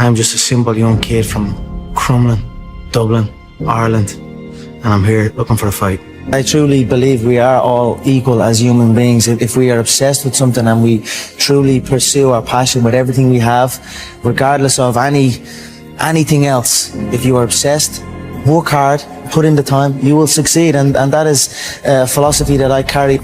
I'm just a simple young kid from Crumlin, Dublin, Ireland, and I'm here looking for a fight. I truly believe we are all equal as human beings. If we are obsessed with something and we truly pursue our passion with everything we have, regardless of anything else, if you are obsessed, work hard, put in the time, you will succeed. And that is a philosophy that I carry.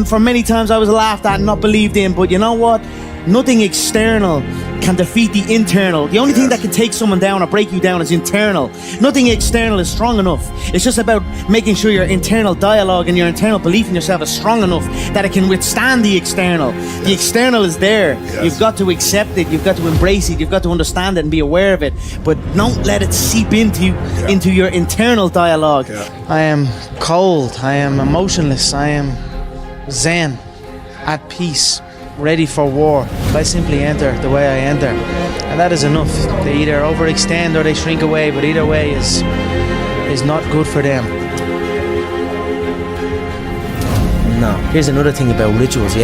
For many times I was laughed at and not believed in, but you know what? Nothing external can defeat the internal. The only thing that can take someone down or break you down is internal. Nothing external is strong enough. It's just about making sure your internal dialogue and your internal belief in yourself is strong enough that it can withstand the external. The external is there. You've got to accept it. You've got to embrace it. You've got to understand it and be aware of it. But don't let it seep into your internal dialogue. I am cold. I am emotionless. I am zen, at peace, ready for war. I simply enter the way I enter, and that is enough. They either overextend or they shrink away, but either way is not good for them. No. Here's another thing about rituals,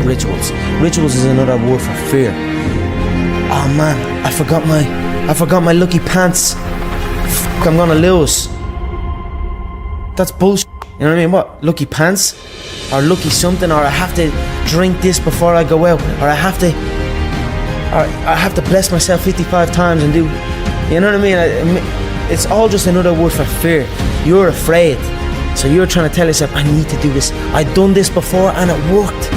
rituals. Rituals is another word for fear. Oh man, I forgot my lucky pants. I'm gonna lose. That's bullshit. You know what I mean? What? Lucky pants? Or lucky something? Or I have to drink this before I go out? Or I have to bless myself 55 times and do... You know what I mean? It's all just another word for fear. You're afraid. So you're trying to tell yourself, I need to do this. I've done this before and it worked.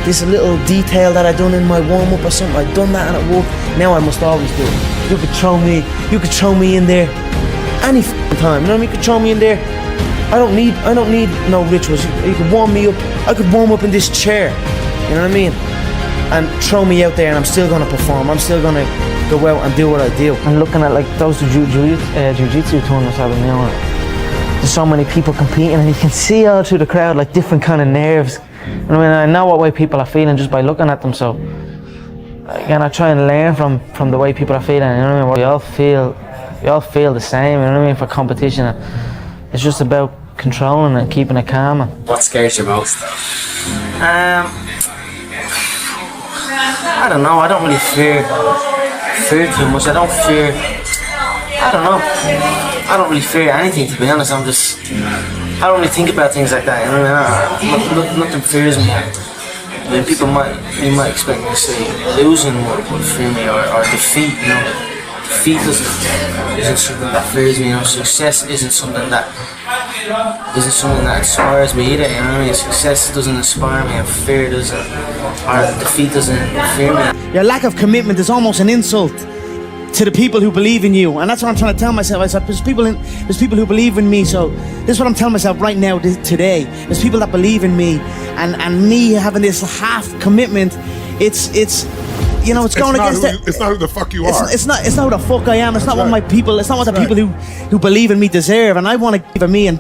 This little detail that I done in my warm-up or something, I've done that and it worked. Now I must always do it. You could throw me in there any time. You know what I mean? You could throw me in there. I don't need no rituals. You could warm me up. I could warm up in this chair. You know what I mean? And throw me out there and I'm still gonna perform. I'm still gonna go out and do what I do. And looking at like those jiu-jitsu tournaments I've been doing, there's so many people competing and you can see all through the crowd like different kind of nerves. I mean, I know what way people are feeling just by looking at them. So again, I try and learn from the way people are feeling. You know what I mean? We all feel the same. You know what I mean? For competition, it's just about controlling it, keeping it calm. What scares you most? I don't know. I don't really fear too much. I don't really fear anything, to be honest. I don't really think about things like that. You know what I mean? Nothing fears me. I mean, you might expect me to say losing would fear me or defeat. You know, defeat isn't something that fears me. You know, success isn't something that inspires me either. You know what I mean? Success doesn't inspire me, and fear doesn't, or defeat doesn't fear me. Your lack of commitment is almost an insult to the people who believe in you, and that's what I'm trying to tell myself. I said, there's people who believe in me, so this is what I'm telling myself right now, today. There's people that believe in me, and me having this half commitment, it's you know, it's going against it. It's not who the fuck you are. It's not who the fuck I am. It's not what my people. It's not what the people who believe in me deserve. And I want to give me and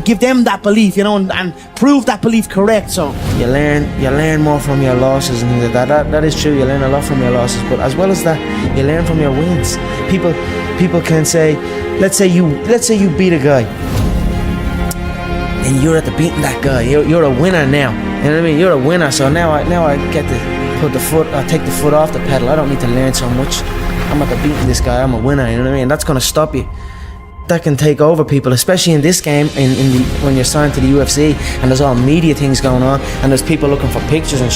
give them that belief, you know, and prove that belief correct. So you learn more from your losses, and that is true. You learn a lot from your losses, but as well as that, you learn from your wins. People can say, let's say you beat a guy, and you're at the beating that guy. You're a winner now. You know what I mean? You're a winner. So now I get to take the foot off the pedal. I don't need to learn so much. I'm at the beating this guy. I'm a winner. You know what I mean? That's gonna stop you. That can take over people, especially in this game. When you're signed to the UFC and there's all media things going on and there's people looking for pictures and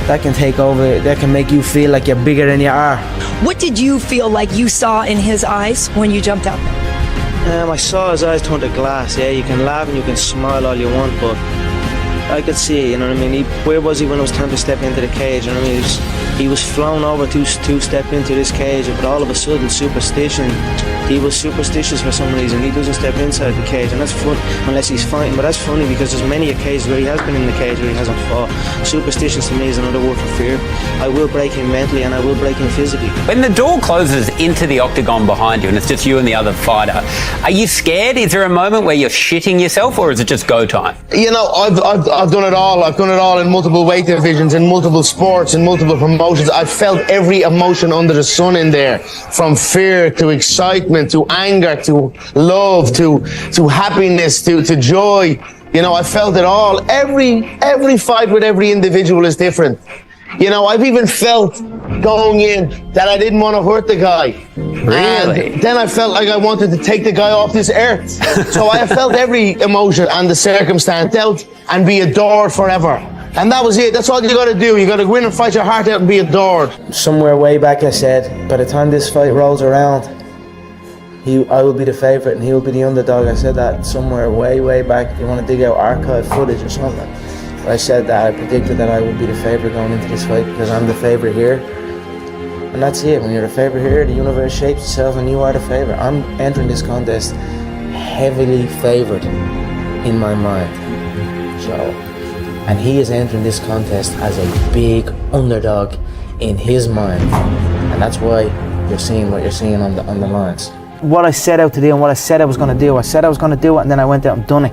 that can take over. That can make you feel like you're bigger than you are. What did you feel like you saw in his eyes when you jumped out there? I saw his eyes turn to glass. Yeah, you can laugh and you can smile all you want, but I could see it, you know what I mean? Where was he when it was time to step into the cage? You know what I mean? He was flown over to step into this cage, but all of a sudden, he was superstitious for some reason. He doesn't step inside the cage, and that's fun unless he's fighting. But that's funny because there's many occasions where he has been in the cage where he hasn't fought. Superstition to me is another word for fear. I will break him mentally and I will break him physically. When the door closes into the octagon behind you and it's just you and the other fighter, are you scared? Is there a moment where you're shitting yourself, or is it just go time? You know, I've done it all. I've done it all in multiple weight divisions, in multiple sports, in multiple promotions. I've felt every emotion under the sun in there, from fear to excitement to anger to love to happiness to joy. You know, I felt it all. Every fight with every individual is different. You know, I've even felt going in that I didn't want to hurt the guy. Really? And then I felt like I wanted to take the guy off this earth. So I have felt every emotion and the circumstance dealt and be adored forever. And that was it. That's all you got to do. You got to go in and fight your heart out and be adored. Somewhere way back I said, by the time this fight rolls around, I will be the favourite and he will be the underdog. I said that somewhere way back. If you want to dig out archive footage or something. I said that I predicted that I would be the favourite going into this fight because I'm the favourite here. And that's it. When you're the favourite here, the universe shapes itself and you are the favourite. I'm entering this contest heavily favoured in my mind. So, and he is entering this contest as a big underdog in his mind. And that's why you're seeing what you're seeing on the lines. What I set out to do and what I said I was going to do. I said I was going to do it and then I went out and done it.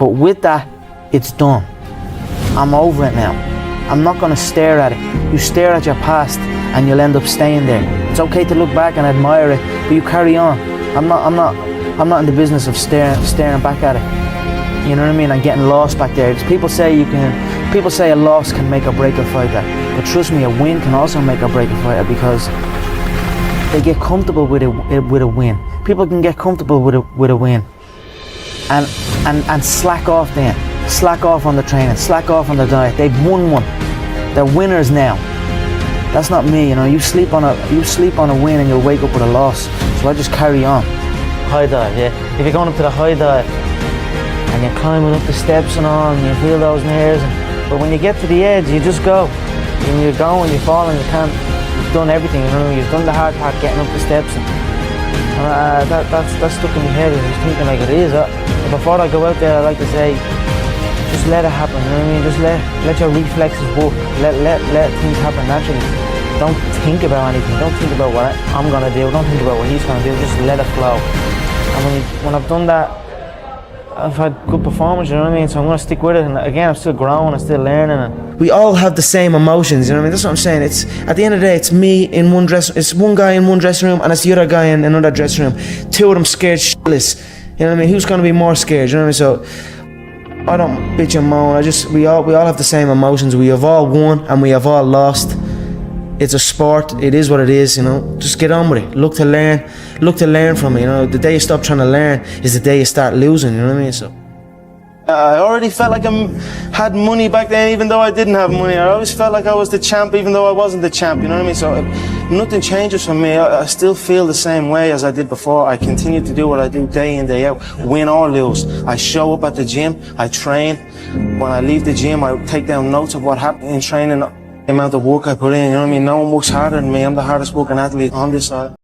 But with that, it's done. I'm over it now. I'm not going to stare at it. You stare at your past and you'll end up staying there. It's okay to look back and admire it, but you carry on. I'm not in the business of staring back at it. You know what I mean? And getting lost back there. People say a loss can make or break a fighter, but trust me, a win can also make or break a fighter because they get comfortable with a win. People can get comfortable with a win, and slack off then. Slack off on the training, slack off on the diet. They've won one. They're winners now. That's not me, you know. You sleep on a win and you'll wake up with a loss. So I just carry on. High dive, yeah. If you're going up to the high dive and you're climbing up the steps and all and you feel those nerves, but when you get to the edge, you just go. And you go and you fall and you've done everything, you know. You've done the hard part getting up the steps. And that's stuck in my head. I was thinking like it is. Before I go out there, I like to say, just let it happen, you know what I mean? Just let your reflexes work. Let things happen naturally. Don't think about anything. Don't think about what I'm gonna do. Don't think about what he's gonna do. Just let it flow. And when I've done that, I've had good performance, you know what I mean? So I'm gonna stick with it. And again, I'm still growing, I'm still learning. And we all have the same emotions, you know what I mean? That's what I'm saying. It's at the end of the day, it's me in one it's one guy in one dressing room and it's the other guy in another dressing room. Two of them scared shitless. You know what I mean? Who's gonna be more scared? You know what I mean? So I don't bitch and moan. We all have the same emotions. We have all won and we have all lost. It's a sport. It is what it is, you know. Just get on with it. Look to learn from it, you know. The day you stop trying to learn is the day you start losing, you know what I mean? So I already felt like I had money back then, even though I didn't have money. I always felt like I was the champ, even though I wasn't the champ, you know what I mean? So nothing changes for me. I still feel the same way as I did before. I continue to do what I do day in, day out, win or lose. I show up at the gym, I train. When I leave the gym, I take down notes of what happened in training, the amount of work I put in, you know what I mean? No one works harder than me. I'm the hardest working athlete on this side.